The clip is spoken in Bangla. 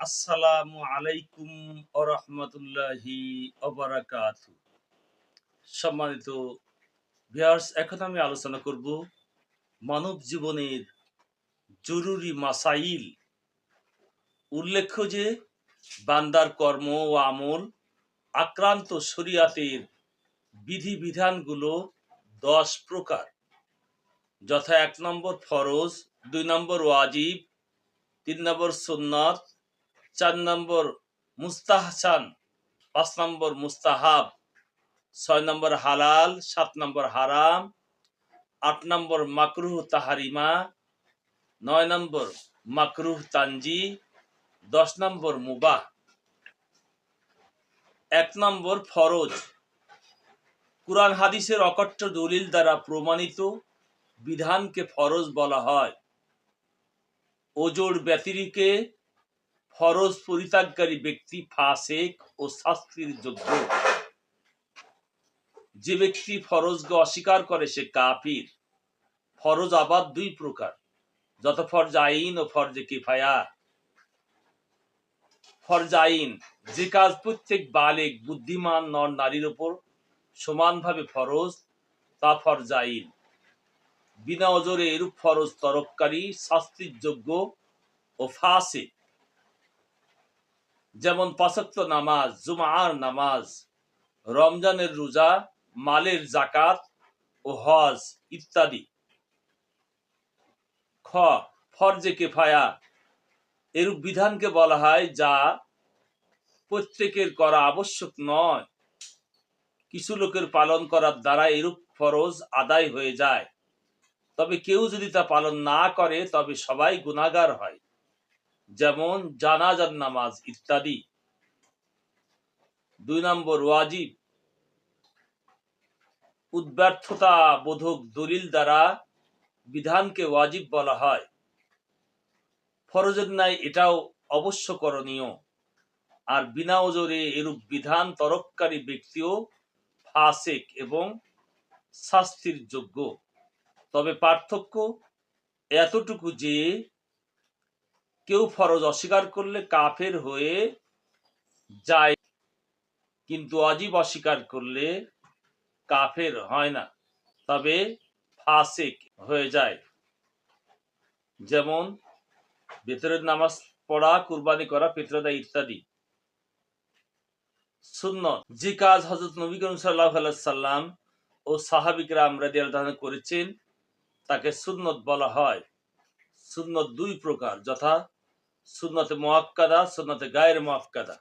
আসসালামু আলাইকুম ওয়া রাহমাতুল্লাহি ওয়া বারাকাতুহু। সম্মানিত ভিউয়ার্স, এখন আমি আলোচনা করব মানব জীবনের জরুরি মাসাইল। উল্লেখ্য যে বান্দার কর্ম ও আমল আক্রান্ত শরিয়াতের বিধিবিধানগুলো 10 প্রকার, যথা 1 নম্বর ফরজ, 2 নম্বর ওয়াজিব, 3 নম্বর সুন্নাত, 4 নম্বর মুস্তাহসান, 5 নম্বর মুস্তাহাব, 6 নম্বর হালাল, 7 নম্বর হারাম, 8 নম্বর মাকরুহ তাহারিমা, 9 নম্বর মাকরুহ তানজি, 10 নম্বর মুবাহ। 1 নম্বর ফরজ। কুরআন হাদিসের অকট্ট দলিল দ্বারা প্রমাণিত বিধানকে ফরজ বলা হয়। ওজোর ব্যতিরিকে ফরজ পরিত্যাগকারী ব্যক্তি ফাসিক ও শাস্তির যোগ্য। যে ব্যক্তি ফরজকে অস্বীকার করে সে কাফির। ফরজ আবার 2 প্রকার, যথা ফরজ আইন ও ফরজে কিফায়া। ফরজ আইন, যে কাজ প্রত্যেক বালেগ বুদ্ধিমান নর নারীর উপর সমানভাবে ফরজ, তা ফরজ আইন। বিনা ওজরে এরূপ ফরজ তরককারী শাস্তির যোগ্য ও ফাসিক। যেমন 5 ওয়াক্ত নামাজ, জুমার নামাজ, রমজানের রোজা, মালের যাকাত ও হজ ইত্যাদি। খ, ফরজে কিফায়া। এরূপ বিধানকে বলা হয় যা প্রত্যেকের করা আবশ্যক নয়, কিছু লোকের পালন করার দ্বারা এরূপ ফরজ আদায় হয়ে যায়। তবে কেউ যদি তা পালন না করে তবে সবাই গুনাহগার হয়, যেমন জানাজার নামাজ ইত্যাদি। 2 নম্বর ওয়াজিব। উদ্ব্যর্থতা বোধক দলিল দ্বারা বিধানকে ওয়াজিব বলা হয়। ফরজের ন্যায় এটাও অবশ্য করণীয়। আর বিনা ওজরে এরূপ বিধান তরককারী ব্যক্তিও ফাসিক এবং শাস্তির যোগ্য। তবে পার্থক্য এতটুকু যে কেউ ফরজ অস্বীকার করলে কাফের হয়ে যায়, কিন্তু ওয়াজিব অস্বীকার করলে কাফের হয় না, তবে ফাসিক হয়ে যায়। যেমন ভিতরের নামাজ পড়া, কুরবানি করা, ফিতরা দেয়া ইত্যাদি। সুন্নত, যে কাজ হযরত নবী করিম সাল্লাল্লাহু আলাইহি সাল্লাম ও সাহাবীকরাম রাদিয়াল্লাহু আনহুম করেছেন তাকে সুন্নত বলা হয়। সুন্নত 2 প্রকার, যথা সুন্নতে মুআক্কাদা, সুন্নতে গায়রে মুআক্কাদা।